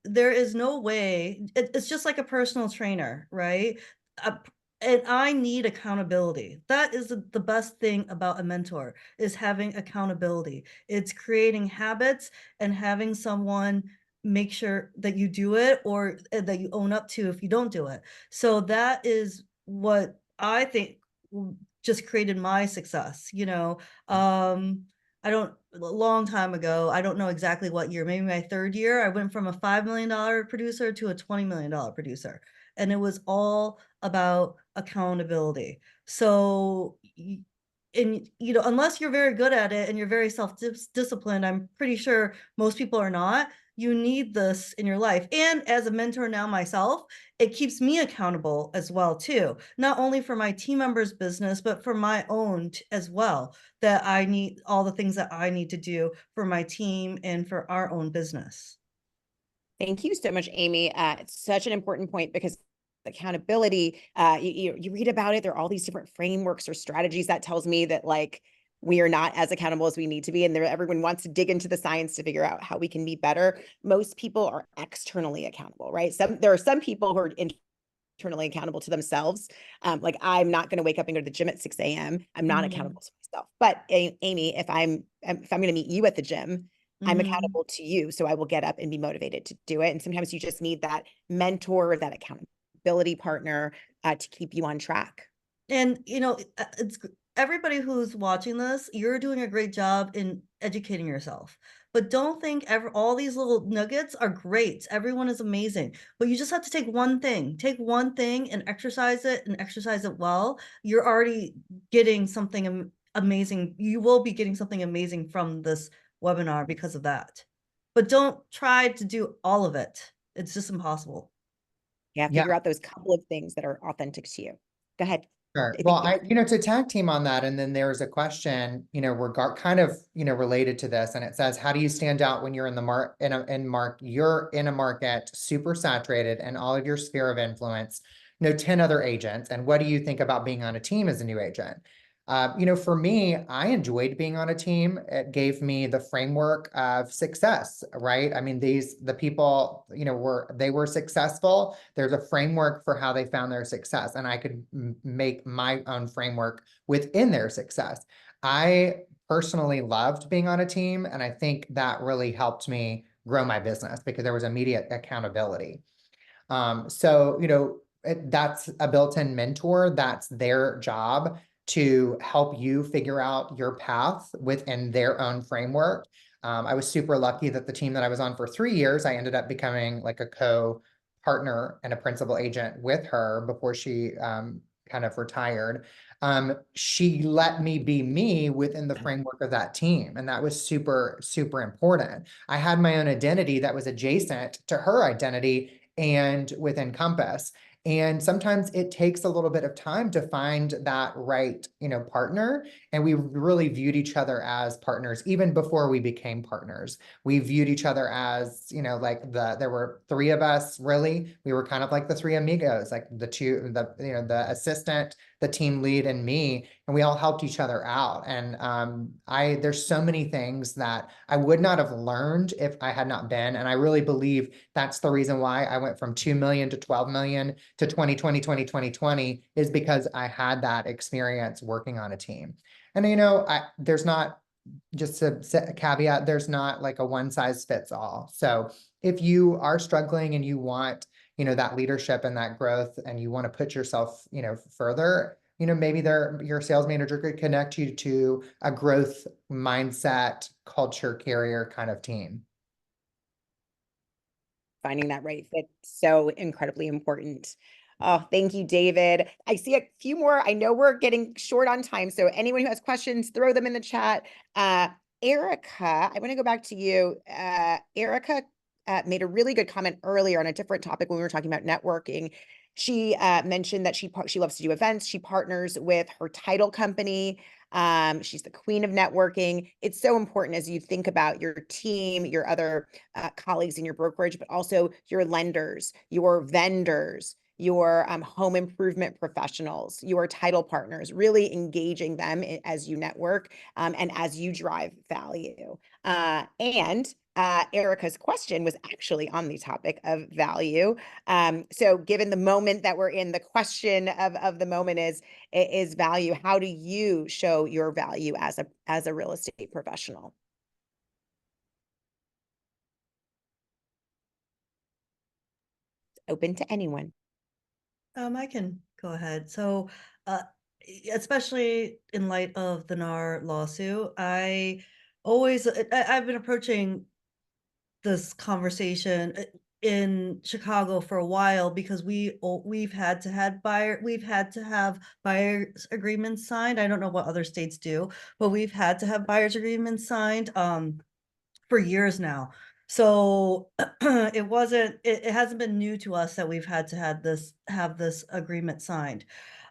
Speaker 5: there is no way, it's just like a personal trainer, right? And I need accountability. That is the best thing about a mentor, is having accountability. It's creating habits and having someone make sure that you do it, or that you own up to if you don't do it. So that is what I think just created my success. A long time ago, I don't know exactly what year, maybe my 3rd year, I went from a $5 million producer to a $20 million producer. And it was all about accountability. So, unless you're very good at it and you're very self-disciplined, I'm pretty sure most people are not. You need this in your life. And as a mentor now myself, it keeps me accountable as well too. Not only for my team members' business, but for my own as well, that I need all the things that I need to do for my team and for our own business.
Speaker 1: Thank you so much, Amy. It's such an important point, because accountability, you read about it, there are all these different frameworks or strategies. That tells me that like we are not as accountable as we need to be, and everyone wants to dig into the science to figure out how we can be better. Most people are externally accountable, right? There are some people who are internally accountable to themselves. Like, I'm not going to wake up and go to the gym at 6 a.m. I'm not accountable to myself. But Amy, if I'm going to meet you at the gym, I'm accountable to you. So I will get up and be motivated to do it. And sometimes you just need that mentor or that accountability partner to keep you on track.
Speaker 5: And, it's everybody who's watching this, you're doing a great job in educating yourself. But don't think all these little nuggets are great. Everyone is amazing. But you just have to take one thing. Take one thing and exercise it well. You're already getting something amazing. You will be getting something amazing from this webinar because of that. But don't try to do all of it. It's just impossible.
Speaker 1: Yeah,
Speaker 4: Yeah.
Speaker 1: figure out those couple of things that are authentic to you. Go ahead.
Speaker 4: Sure.
Speaker 1: I think
Speaker 4: Well,
Speaker 1: you-
Speaker 4: to tag team on that, and then there's a question, kind of, related to this, and it says, how do you stand out when you're in the you're in a market super saturated and all of your sphere of influence, 10 other agents, and what do you think about being on a team as a new agent? For me, I enjoyed being on a team. It gave me the framework of success, right? I mean, the people, they were successful. There's a framework for how they found their success, and I could make my own framework within their success. I personally loved being on a team, and I think that really helped me grow my business because there was immediate accountability. That's a built-in mentor. That's their job to help you figure out your path within their own framework. I was super lucky that the team that I was on for 3 years, I ended up becoming like a co-partner and a principal agent with her before she kind of retired. She let me be me within the framework of that team. And that was super, super important. I had my own identity that was adjacent to her identity and within Compass. And sometimes it takes a little bit of time to find that right, partner. And we really viewed each other as partners, even before we became partners. We viewed each other as, there were 3 of us, really. We were kind of like the 3 amigos, like the assistant, the team lead, and me, and we all helped each other out. And there's so many things that I would not have learned if I had not been. And I really believe that's the reason why I went from 2 million to 12 million to 2020 is because I had that experience working on a team. And there's not, just to set a caveat, there's not like a one size fits all. So if you are struggling and you want, that leadership and that growth, and you want to put yourself, further, maybe your sales manager could connect you to a growth mindset, culture carrier kind of team.
Speaker 1: Finding that right fit, so incredibly important. Oh, thank you, David. I see a few more. I know we're getting short on time, so anyone who has questions, throw them in the chat. Erica, I want to go back to you. Erica made a really good comment earlier on a different topic when we were talking about networking. She mentioned that she loves to do events. She partners with her title company. She's the queen of networking. It's so important as you think about your team, your other colleagues in your brokerage, but also your lenders, your vendors, your home improvement professionals, your title partners, really engaging them as you network and as you drive value. Erica's question was actually on the topic of value. So given the moment that we're in, the question of the moment is value. How do you show your value as a real estate professional? Open to anyone.
Speaker 5: I can go ahead. So, especially in light of the NAR lawsuit, I've been approaching this conversation in Chicago for a while because we've had to have buyers agreements signed. I don't know what other states do, but we've had to have buyers agreements signed for years now. So it hasn't been new to us that we've had to have this agreement signed.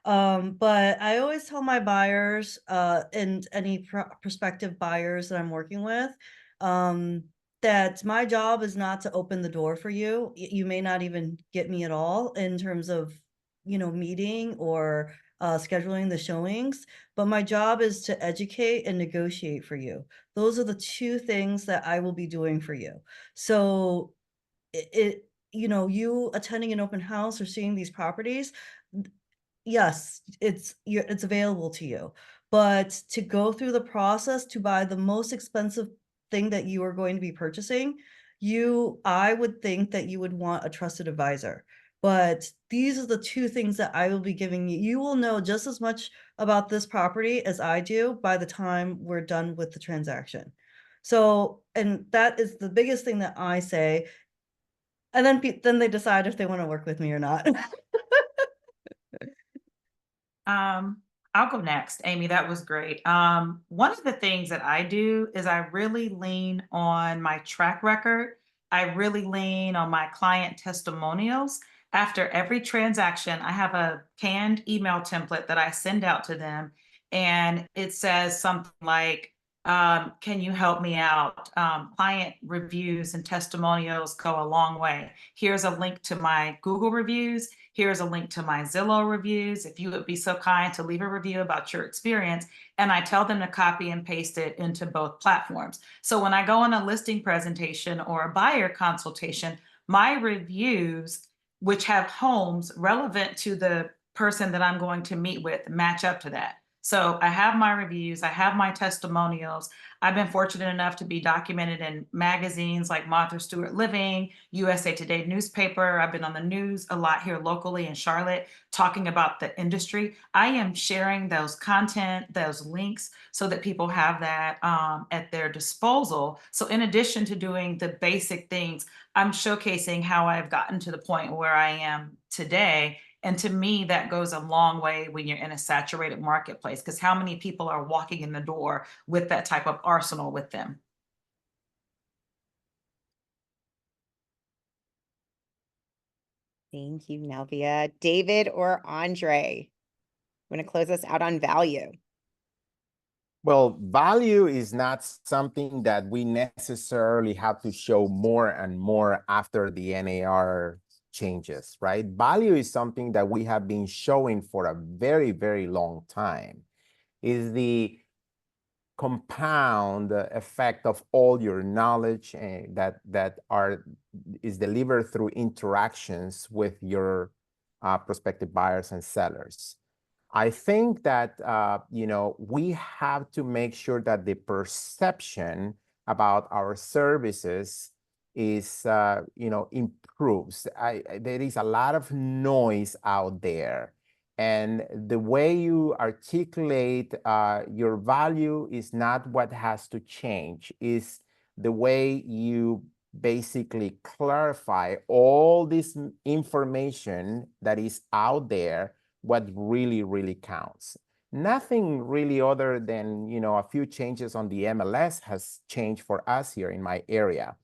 Speaker 5: But I always tell my buyers and any prospective buyers that I'm working with that my job is not to open the door for you. You may not even get me at all in terms of, meeting or scheduling the showings, but my job is to educate and negotiate for you. Those are the 2 things that I will be doing for you. So you attending an open house or seeing these properties, yes, it's available to you. But to go through the process to buy the most expensive thing that you are going to be purchasing, I would think that you would want a trusted advisor. But these are the 2 things that I will be giving you. You will know just as much about this property as I do by the time we're done with the transaction. So, and that is the biggest thing that I say. And then they decide if they want to work with me or not.
Speaker 3: I'll go next, Amy. That was great. One of the things that I do is I really lean on my track record. I really lean on my client testimonials. After every transaction, I have a canned email template that I send out to them, and it says something like, can you help me out? Client reviews and testimonials go a long way. Here's a link to my Google reviews. Here's a link to my Zillow reviews. If you would be so kind to leave a review about your experience, and I tell them to copy and paste it into both platforms. So when I go on a listing presentation or a buyer consultation, my reviews, which have homes relevant to the person that I'm going to meet with, match up to that. So I have my reviews, I have my testimonials. I've been fortunate enough to be documented in magazines like Martha Stewart Living, USA Today newspaper. I've been on the news a lot here locally in Charlotte talking about the industry. I am sharing those content, those links, so that people have that at their disposal. So in addition to doing the basic things, I'm showcasing how I've gotten to the point where I am today. And to me, that goes a long way when you're in a saturated marketplace, because how many people are walking in the door with that type of arsenal with them?
Speaker 1: Thank you, Nelvia. David or Andre, want to close us out on value?
Speaker 2: Well, value is not something that we necessarily have to show more and more after the NAR changes, right? Value is something that we have been showing for a very, very long time. Is the compound effect of all your knowledge that is delivered through interactions with your prospective buyers and sellers. I think that we have to make sure that the perception about our services is improves. There is a lot of noise out there, and the way you articulate your value is not what has to change. Is the way you basically clarify all this information that is out there, what really, really counts. Nothing really other than, a few changes on the MLS has changed for us here in my area.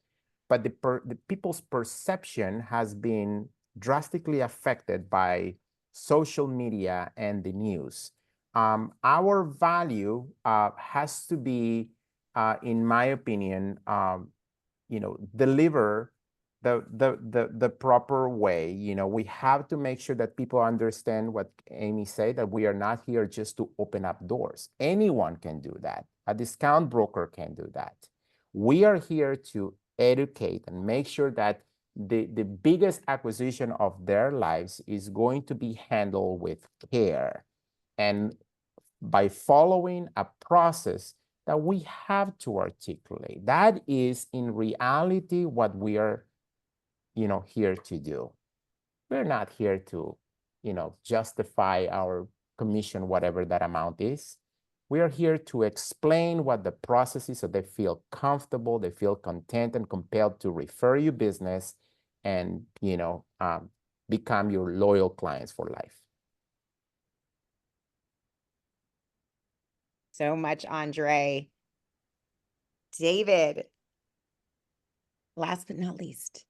Speaker 2: But the people's perception has been drastically affected by social media and the news. Our value has to be, in my opinion, deliver the proper way. We have to make sure that people understand what Amy said, that we are not here just to open up doors. Anyone can do that. A discount broker can do that. We are here to educate and make sure that the biggest acquisition of their lives is going to be handled with care, and by following a process that we have to articulate. That is in reality what we are here to do. We're not here to justify our commission, whatever that amount is. We are here to explain what the process is so they feel comfortable, they feel content and compelled to refer you business and become your loyal clients for life.
Speaker 1: So much, Andre. David, last but not least.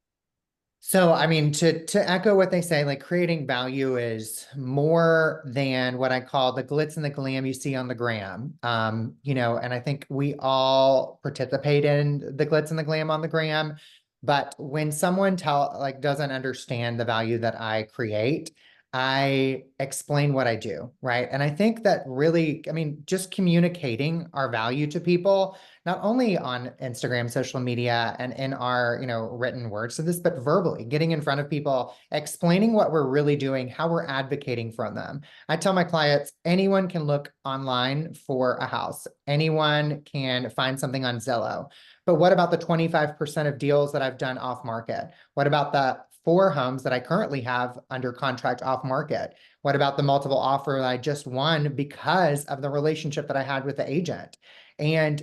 Speaker 4: So, I mean, to echo what they say, like creating value is more than what I call the glitz and the glam you see on the gram. And I think we all participate in the glitz and the glam on the gram. But when someone doesn't understand the value that I create, I explain what I do, right? And I think that really, just communicating our value to people, not only on Instagram, social media, and in our, written words to this, but verbally, getting in front of people, explaining what we're really doing, how we're advocating for them. I tell my clients, anyone can look online for a house. Anyone can find something on Zillow. But what about the 25% of deals that I've done off market? What about the 4 homes that I currently have under contract off market? What about the multiple offer that I just won because of the relationship that I had with the agent? And,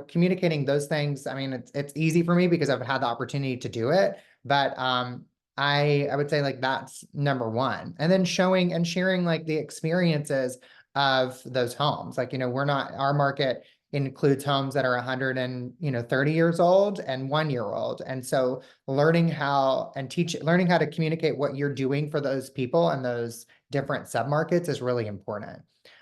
Speaker 4: communicating those things, it's easy for me because I've had the opportunity to do it. But I would say that's number one. And then showing and sharing the experiences of those homes. Like, we're not, our market includes homes that are 130 years old and 1 year old. And so learning how to communicate what you're doing for those people and those different submarkets is really important.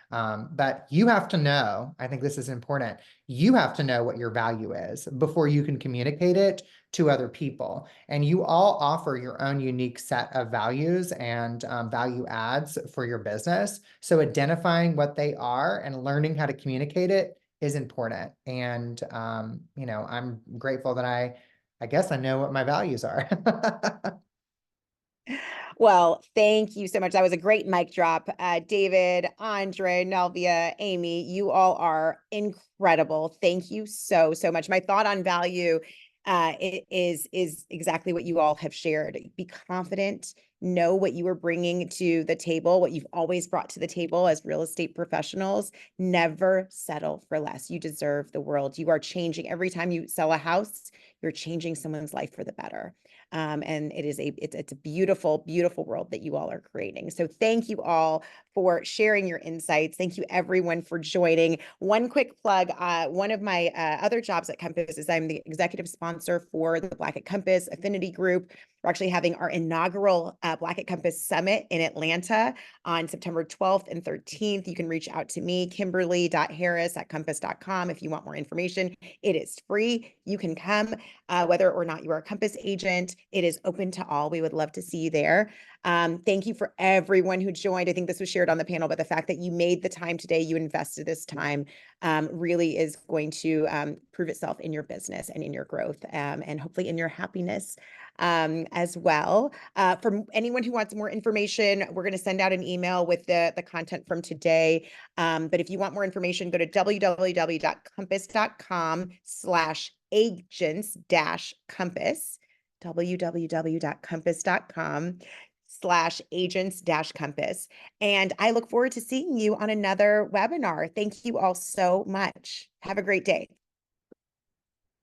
Speaker 4: But you have to know, I think this is important, you have to know what your value is before you can communicate it to other people. And you all offer your own unique set of values and value adds for your business. So identifying what they are and learning how to communicate it is important. And, I'm grateful that I guess I know what my values are.
Speaker 1: Well, thank you so much. That was a great mic drop. David, Andre, Nelvia, Amy, you all are incredible. Thank you so, so much. My thought on value is exactly what you all have shared. Be confident, know what you are bringing to the table, what you've always brought to the table as real estate professionals. Never settle for less. You deserve the world. You are changing. Every time you sell a house, you're changing someone's life for the better. And it's a beautiful, beautiful world that you all are creating. So thank you all for sharing your insights. Thank you everyone for joining. One quick plug, one of my other jobs at Compass is I'm the executive sponsor for the Black at Compass Affinity Group. We're actually having our inaugural Black at Compass Summit in Atlanta on September 12th and 13th. You can reach out to me, Kimberly.Harris@compass.com if you want more information. It is free. You can come, whether or not you are a Compass agent. It is open to all. We would love to see you there. Thank you for everyone who joined. I think this was shared on the panel, but the fact that you made the time today, you invested this time, really is going to prove itself in your business and in your growth, and hopefully in your happiness as well. For anyone who wants more information, we're going to send out an email with the content from today. But if you want more information, go to www.compass.com/agents-compass, www.compass.com/agents-compass. And I look forward to seeing you on another webinar. Thank you all so much. Have a great day.